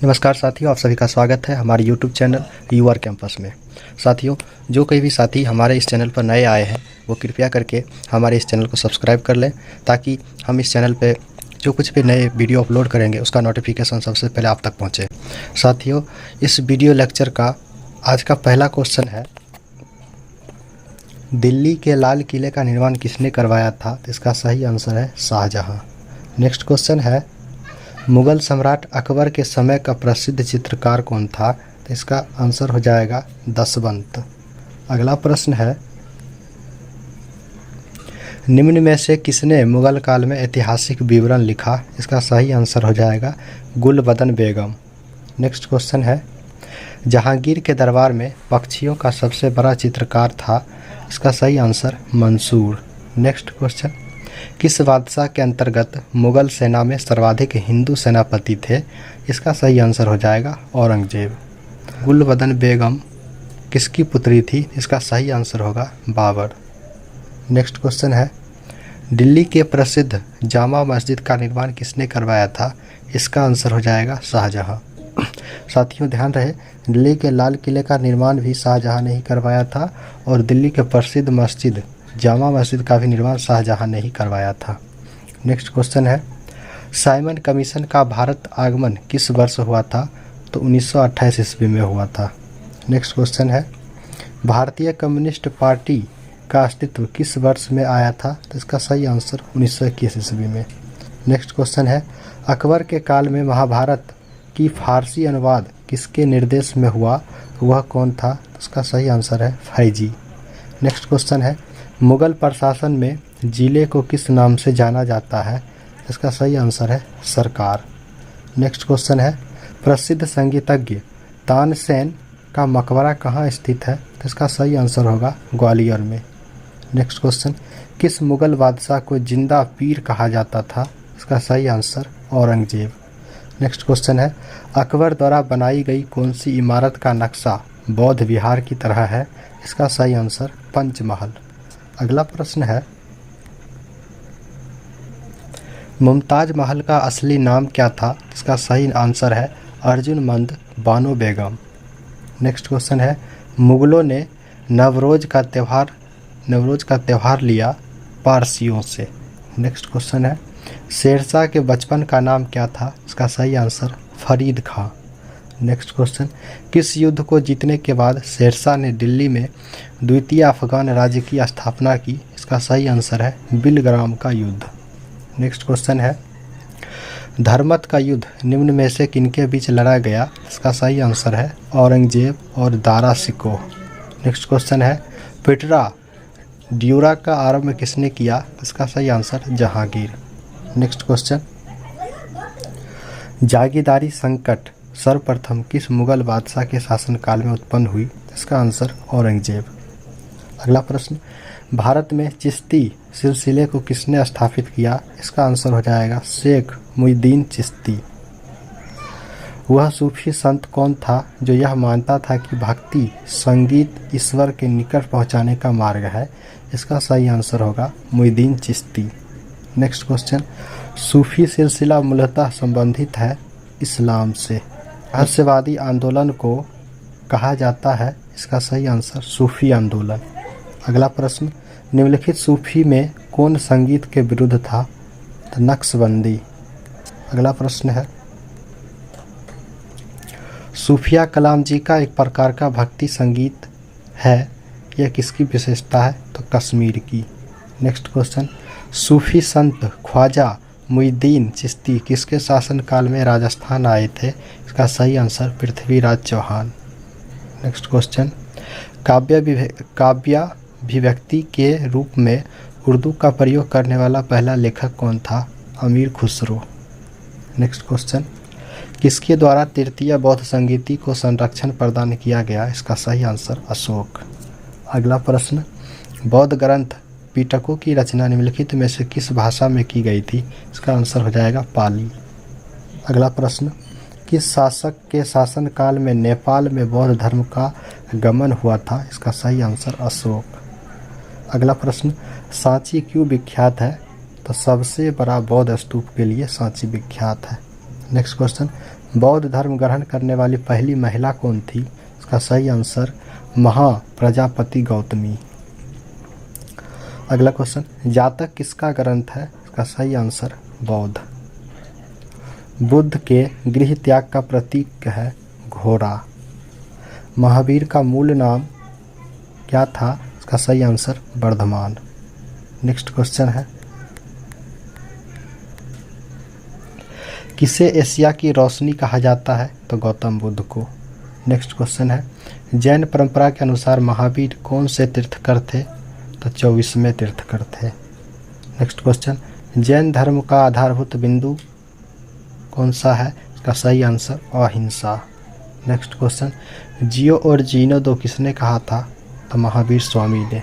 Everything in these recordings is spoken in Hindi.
नमस्कार साथियों, आप सभी का स्वागत है हमारे YouTube चैनल यूआर कैंपस में। साथियों, जो कोई भी साथी हमारे इस चैनल पर नए आए हैं वो कृपया करके हमारे इस चैनल को सब्सक्राइब कर लें, ताकि हम इस चैनल पे जो कुछ भी नए वीडियो अपलोड करेंगे उसका नोटिफिकेशन सबसे पहले आप तक पहुंचे। साथियों, इस वीडियो लेक्चर का आज का पहला क्वेश्चन है, दिल्ली के लाल किले का निर्माण किसने करवाया था? तो इसका सही आंसर है शाहजहाँ। नेक्स्ट क्वेश्चन है, मुगल सम्राट अकबर के समय का प्रसिद्ध चित्रकार कौन था? तो इसका आंसर हो जाएगा दशवंत। अगला प्रश्न है, निम्न में से किसने मुगल काल में ऐतिहासिक विवरण लिखा? इसका सही आंसर हो जाएगा गुलबदन बेगम। नेक्स्ट क्वेश्चन है, जहांगीर के दरबार में पक्षियों का सबसे बड़ा चित्रकार था? इसका सही आंसर मंसूर। नेक्स्ट क्वेश्चन, किस बादशाह के अंतर्गत मुगल सेना में सर्वाधिक हिंदू सेनापति थे? इसका सही आंसर हो जाएगा औरंगजेब। गुलबदन बेगम किसकी पुत्री थी? इसका सही आंसर होगा बाबर। नेक्स्ट क्वेश्चन है, दिल्ली के प्रसिद्ध जामा मस्जिद का निर्माण किसने करवाया था? इसका आंसर हो जाएगा शाहजहाँ। साथियों, ध्यान रहे, दिल्ली के लाल किले का निर्माण भी शाहजहाँ ने ही करवाया था और दिल्ली के प्रसिद्ध मस्जिद जामा मस्जिद का भी निर्माण शाहजहाँ ने ही करवाया था। नेक्स्ट क्वेश्चन है, साइमन कमीशन का भारत आगमन किस वर्ष हुआ था? तो 1928 ईस्वी में हुआ था। नेक्स्ट क्वेश्चन है, भारतीय कम्युनिस्ट पार्टी का अस्तित्व किस वर्ष में आया था? तो इसका सही आंसर 1921 ईस्वी में। नेक्स्ट क्वेश्चन है, अकबर के काल में महाभारत की फारसी अनुवाद किसके निर्देश में हुआ? वह कौन था? तो इसका सही आंसर है फैजी। नेक्स्ट क्वेश्चन है, मुगल प्रशासन में जिले को किस नाम से जाना जाता है? इसका सही आंसर है सरकार। नेक्स्ट क्वेश्चन है, प्रसिद्ध संगीतज्ञ तानसेन का मकबरा कहाँ स्थित है? तो इसका सही आंसर होगा ग्वालियर में। नेक्स्ट क्वेश्चन, किस मुगल बादशाह को जिंदा पीर कहा जाता था? इसका सही आंसर औरंगजेब। नेक्स्ट क्वेश्चन है, अकबर द्वारा बनाई गई कौन सी इमारत का नक्शा बौद्ध विहार की तरह है? इसका सही आंसर पंचमहल। अगला प्रश्न है, मुमताज महल का असली नाम क्या था? इसका सही आंसर है अर्जुमंद बानो बेगम। नेक्स्ट क्वेश्चन है, मुगलों ने नवरोज का त्यौहार लिया पारसियों से। नेक्स्ट क्वेश्चन है, शेरशाह के बचपन का नाम क्या था? इसका सही आंसर फरीद खां। नेक्स्ट क्वेश्चन, किस युद्ध को जीतने के बाद शेरशाह ने दिल्ली में द्वितीय अफगान राज्य की स्थापना की? इसका सही आंसर है बिलग्राम का युद्ध। नेक्स्ट क्वेश्चन है, धर्मत का युद्ध निम्न में से किनके बीच लड़ा गया? इसका सही आंसर है औरंगजेब और दारा शिकोह। नेक्स्ट क्वेश्चन है, पिटरा ड्यूरा का आरंभ किसने किया? इसका सही आंसर जहांगीर। नेक्स्ट क्वेश्चन, जागीरदारी संकट सर्वप्रथम किस मुगल बादशाह के शासनकाल में उत्पन्न हुई? इसका आंसर औरंगजेब। अगला प्रश्न, भारत में चिश्ती सिलसिले को किसने स्थापित किया? इसका आंसर हो जाएगा शेख मुहिउद्दीन चिश्ती। वह सूफी संत कौन था जो यह मानता था कि भक्ति संगीत ईश्वर के निकट पहुंचाने का मार्ग है? इसका सही आंसर होगा मुहिउद्दीन चिश्ती। नेक्स्ट क्वेश्चन, सूफी सिलसिला मूलतः संबंधित है इस्लाम से। रहस्यवादी आंदोलन को कहा जाता है? इसका सही आंसर सूफी आंदोलन। अगला प्रश्न, निम्नलिखित सूफी में कौन संगीत के विरुद्ध था? तो नक्शबंदी। अगला प्रश्न है, सूफिया कलाम जी का एक प्रकार का भक्ति संगीत है, यह किसकी विशेषता है? तो कश्मीर की। नेक्स्ट क्वेश्चन, सूफी संत ख्वाजा मुहिउद्दीन चिश्ती किसके शासनकाल में राजस्थान आए थे? इसका सही answer Prithviraj Chauhan. Next question, काव्याभिव्यक्ति के रूप में उर्दू का प्रयोग करने वाला पहला लेखक कौन था? अमीर खुसरो। नेक्स्ट क्वेश्चन, किसके द्वारा तृतीय बौद्ध संगीति को संरक्षण प्रदान किया गया? इसका सही आंसर अशोक। अगला प्रश्न, बौद्ध ग्रंथ पिटकों की रचना निम्नलिखित में से किस भाषा में की गई थी? इसका आंसर हो जाएगा पाली। अगला प्रश्न, किस शासक के शासनकाल में नेपाल में बौद्ध धर्म का गमन हुआ था? इसका सही आंसर अशोक। अगला प्रश्न, सांची क्यों विख्यात है? तो सबसे बड़ा बौद्ध स्तूप के लिए सांची विख्यात है। नेक्स्ट क्वेश्चन, बौद्ध धर्म ग्रहण करने वाली पहली महिला कौन थी? इसका सही आंसर महाप्रजापति गौतमी। अगला क्वेश्चन, जातक किसका ग्रंथ है? इसका सही आंसर बौद्ध। बुद्ध के गृह त्याग का प्रतीक है घोड़ा। महावीर का मूल नाम क्या था? इसका सही आंसर वर्धमान। नेक्स्ट क्वेश्चन है, किसे एशिया की रोशनी कहा जाता है? तो गौतम बुद्ध को। नेक्स्ट क्वेश्चन है, जैन परंपरा के अनुसार महावीर कौन से तीर्थकर थे? तो 24वें तीर्थकर थे। नेक्स्ट क्वेश्चन, जैन धर्म का आधारभूत बिंदु कौन सा है? इसका सही आंसर अहिंसा। नेक्स्ट क्वेश्चन, जियो और जीनो दो किसने कहा था? तो महावीर स्वामी ने।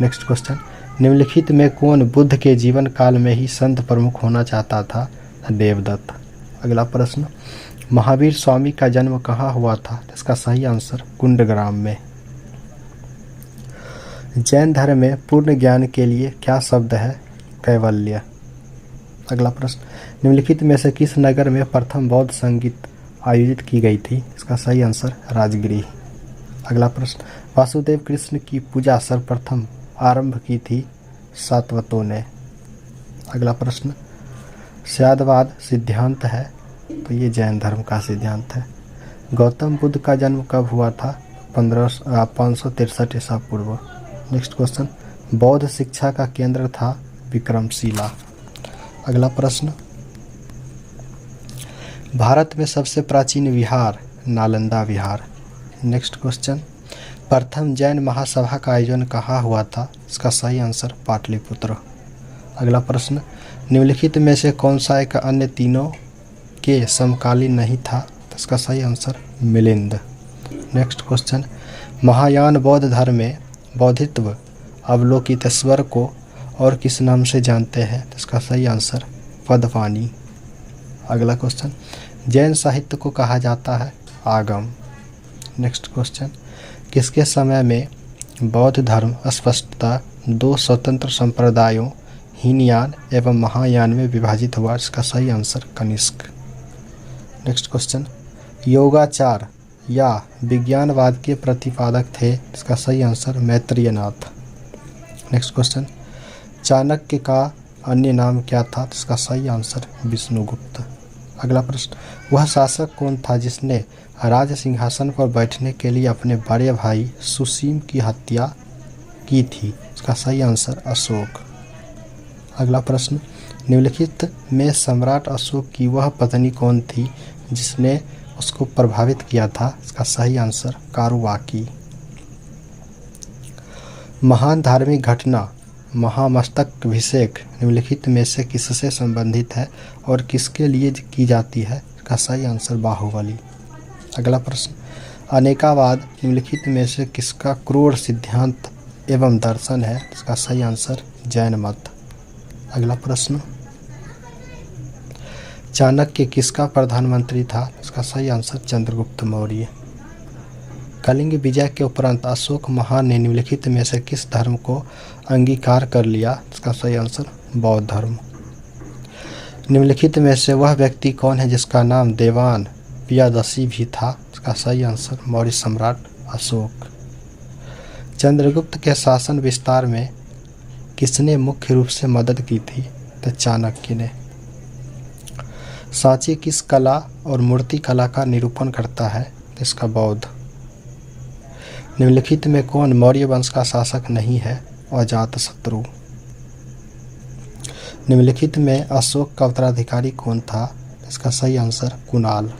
नेक्स्ट क्वेश्चन, निम्नलिखित में कौन बुद्ध के जीवन काल में ही संत प्रमुख होना चाहता था? देवदत्त। अगला प्रश्न, महावीर स्वामी का जन्म कहाँ हुआ था? इसका सही आंसर कुंडग्राम में। जैन धर्म में पूर्ण ज्ञान के लिए क्या शब्द है? कैवल्य। अगला प्रश्न, निम्नलिखित में से किस नगर में प्रथम बौद्ध संगीत आयोजित की गई थी? इसका सही आंसर राजगृह। अगला प्रश्न, वासुदेव कृष्ण की पूजा सर्वप्रथम आरंभ की थी सातवतों ने। अगला प्रश्न, स्यादवाद सिद्धांत है? तो ये जैन धर्म का सिद्धांत है। गौतम बुद्ध का जन्म कब हुआ था? 563 ईसा पूर्व। नेक्स्ट क्वेश्चन, बौद्ध शिक्षा का केंद्र था विक्रमशिला। अगला प्रश्न, भारत में सबसे प्राचीन विहार? नालंदा विहार। नेक्स्ट क्वेश्चन, प्रथम जैन महासभा का आयोजन कहाँ हुआ था? इसका सही आंसर पाटलिपुत्र। अगला प्रश्न, निम्नलिखित में से कौन सा एक अन्य तीनों के समकालीन नहीं था? तो इसका सही answer Milind. Next question, Mahayana बौद्ध धर्म में बौद्धित्व अवलोकितेश्वर को और किस नाम से जानते हैं? तो इसका सही आंसर पदपानी। अगला क्वेश्चन, जैन साहित्य को कहा जाता है आगम। नेक्स्ट क्वेश्चन, किसके समय में बौद्ध धर्म स्पष्टतः दो स्वतंत्र संप्रदायों हीनयान एवं महायान में विभाजित हुआ? इसका सही आंसर कनिष्क। नेक्स्ट क्वेश्चन, योगाचार या विज्ञानवाद के प्रतिपादक थे? इसका सही आंसर मैत्रेयनाथ। नेक्स्ट क्वेश्चन, चाणक्य का अन्य नाम क्या था? इसका सही आंसर विष्णुगुप्त। अगला प्रश्न, वह शासक कौन था जिसने राज सिंहासन पर बैठने के लिए अपने बड़े भाई सुसीम की हत्या की थी? इसका सही आंसर अशोक। अगला प्रश्न, निम्नलिखित में सम्राट अशोक की वह पत्नी कौन थी जिसने उसको प्रभावित किया था? इसका सही आंसर कारुवाकी। महान धार्मिक घटना महामस्तकाभिषेक निम्नलिखित में से किससे संबंधित है और किसके लिए की जाती है? इसका सही आंसर बाहुबली। अगला प्रश्न, अनेकावाद निम्नलिखित में से किसका क्रूर सिद्धांत एवं दर्शन है? इसका सही आंसर जैन मत। अगला प्रश्न, चाणक्य किसका प्रधानमंत्री था? इसका सही आंसर चंद्रगुप्त मौर्य। कलिंग विजय के उपरांत अशोक महान ने निम्नलिखित में से किस धर्म को अंगीकार कर लिया? इसका सही आंसर बौद्ध धर्म। निम्नलिखित में से वह व्यक्ति कौन है जिसका नाम देवान पियादसी भी था? इसका सही आंसर मौर्य सम्राट अशोक। चंद्रगुप्त के शासन विस्तार में किसने मुख्य रूप से मदद की थी? तो चाणक्य ने। सांची किस कला और मूर्ति कला का निरूपण करता है? इसका बौद्ध। निम्नलिखित में कौन मौर्य वंश का शासक नहीं है? अजातशत्रु। निम्नलिखित में अशोक का उत्तराधिकारी कौन था? इसका सही आंसर कुणाल।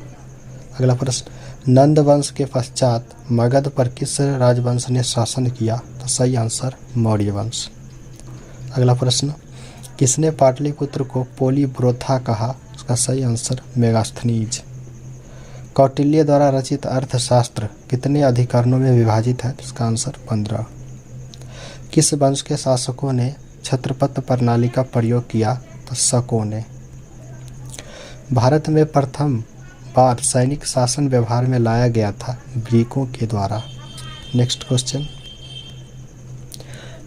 अगला प्रश्न, नंद वंश के पश्चात मगध पर किस राजवंश ने शासन किया? तो सही आंसर मौर्य वंश। अगला प्रश्न, किसने पाटलिपुत्र को पोलीब्रोथा कहा? इसका सही आंसर मेगास्थनीज। कौटिल्य द्वारा रचित अर्थशास्त्र कितने अधिकरणों में विभाजित है? इसका आंसर 15। किस वंश के शासकों ने छत्रपति प्रणाली का प्रयोग किया? तो शकों ने। भारत में प्रथम बार सैनिक शासन व्यवहार में लाया गया था ग्रीकों के द्वारा। नेक्स्ट क्वेश्चन,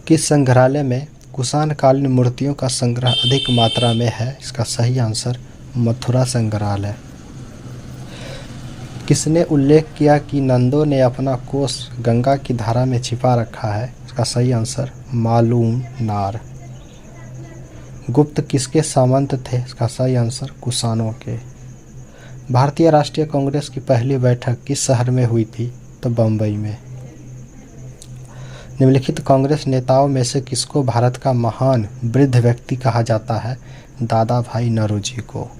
किस संग्रहालय में कुषाण कालीन मूर्तियों का संग्रह अधिक मात्रा में है? इसका सही आंसर मथुरा संग्रहालय। किसने उल्लेख किया कि नंदों ने अपना कोष गंगा की धारा में छिपा रखा है? इसका सही आंसर मालूम नार। गुप्त किसके सामंत थे? इसका सही आंसर कुषाणों के। भारतीय राष्ट्रीय कांग्रेस की पहली बैठक किस शहर में हुई थी? तो बम्बई में। निम्नलिखित कांग्रेस नेताओं में से किसको भारत का महान वृद्ध व्यक्ति कहा जाता है? दादा भाई नौरोजी को।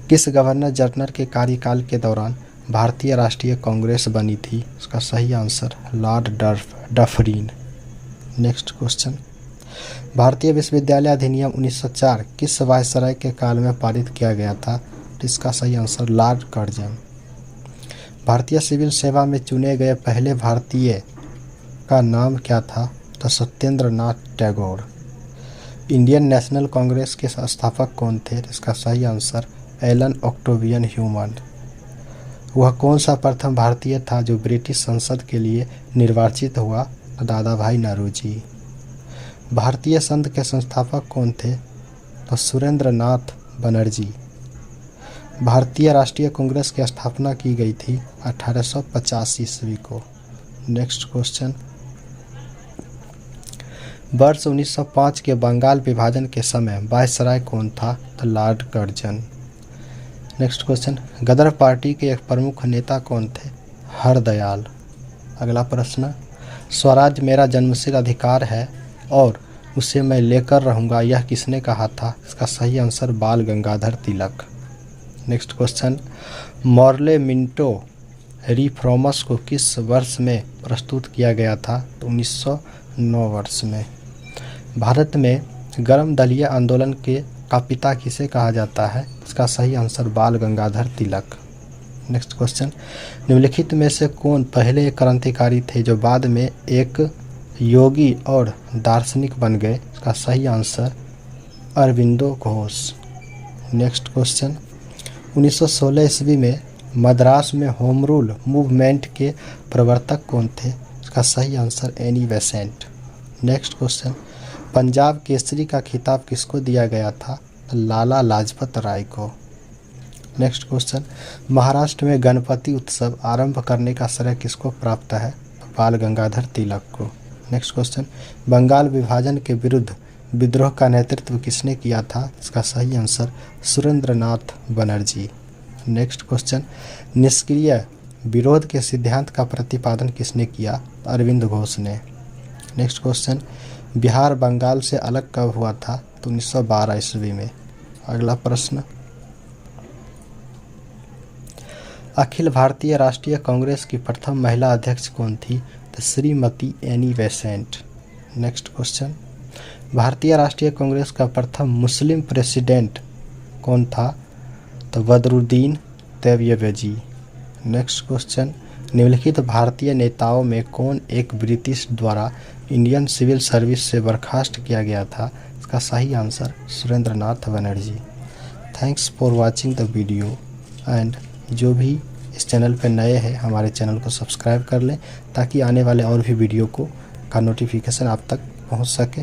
किस गवर्नर जनरल के कार्यकाल के दौरान भारतीय राष्ट्रीय कांग्रेस बनी थी? इसका सही answer Lord Dufferin. Next question, भारतीय विश्वविद्यालय अधिनियम 1904 किस वायसराय के काल में पारित किया गया था? इसका सही आंसर लॉर्ड कर्जन। भारतीय सिविल सेवा में चुने गए पहले भारतीय का नाम क्या था? तो सत्येंद्र नाथ टैगोर। इंडियन नेशनल कांग्रेस के संस्थापक कौन थे? इसका सही आंसर एलन ऑक्टेवियन ह्यूमन। वह कौन सा प्रथम भारतीय था जो ब्रिटिश संसद के लिए निर्वाचित हुआ? तो दादा भाई नौरोजी। भारतीय संघ के संस्थापक कौन थे? तो सुरेंद्र नाथ बनर्जी। भारतीय राष्ट्रीय कांग्रेस की स्थापना की गई थी 1885 ईस्वी को। नेक्स्ट क्वेश्चन, वर्ष 1905 के बंगाल विभाजन के समय वायसराय कौन था? तो लॉर्ड कर्जन। नेक्स्ट क्वेश्चन, गदर पार्टी के एक प्रमुख नेता कौन थे? हरदयाल। अगला प्रश्न, स्वराज मेरा जन्मसिद्ध अधिकार है और उसे मैं लेकर रहूँगा, यह किसने कहा था? इसका सही answer Bal Gangadhar Tilak. Next question, Morley Minto reformers को किस वर्ष में प्रस्तुत किया गया था? तो 1909 वर्ष में। भारत में गर्म दलीय आंदोलन का पिता किसे कहा जाता है? इसका सही answer Bal Gangadhar Tilak. Next question, निम्नलिखित में से कौन पहले क्रांतिकारी थे जो बाद में एक योगी और दार्शनिक बन गए? इसका सही answer Aurobindo Ghosh. Next question, 1916 ईस्वी में मद्रास में होम रूल मूवमेंट के प्रवर्तक कौन थे? इसका सही answer Annie Besant. Next question, Punjab Kesari का खिताब किसको दिया गया था? लाला लाजपत राय को। नेक्स्ट क्वेश्चन, महाराष्ट्र में गणपति उत्सव आरंभ करने का श्रेय किसको प्राप्त है? बाल गंगाधर तिलक को। नेक्स्ट क्वेश्चन, बंगाल विभाजन के विरुद्ध विद्रोह का नेतृत्व किसने किया था? इसका सही आंसर सुरेंद्र नाथ बनर्जी। नेक्स्ट क्वेश्चन, निष्क्रिय विरोध के सिद्धांत का प्रतिपादन किसने किया? अरविंद घोष ने। नेक्स्ट क्वेश्चन, बिहार बंगाल से अलग कब हुआ था? तो 1912 ईस्वी में। अगला प्रश्न, अखिल भारतीय राष्ट्रीय कांग्रेस की प्रथम महिला अध्यक्ष कौन थी? तो Shrimati Annie Besant. Next question, भारतीय राष्ट्रीय कांग्रेस का प्रथम मुस्लिम प्रेसिडेंट कौन था? तो बदरुद्दीन तैयबजी। नेक्स्ट क्वेश्चन, निम्नलिखित भारतीय नेताओं में कौन एक ब्रिटिश द्वारा इंडियन सिविल सर्विस से बर्खास्त किया गया था? इसका सही answer Surendra Nath Banerjee. Thanks for watching the video and जो भी इस चैनल पर नए हैं हमारे चैनल को सब्सक्राइब कर लें ताकि आने वाले और भी वीडियो का नोटिफिकेशन आप तक पहुंच सके।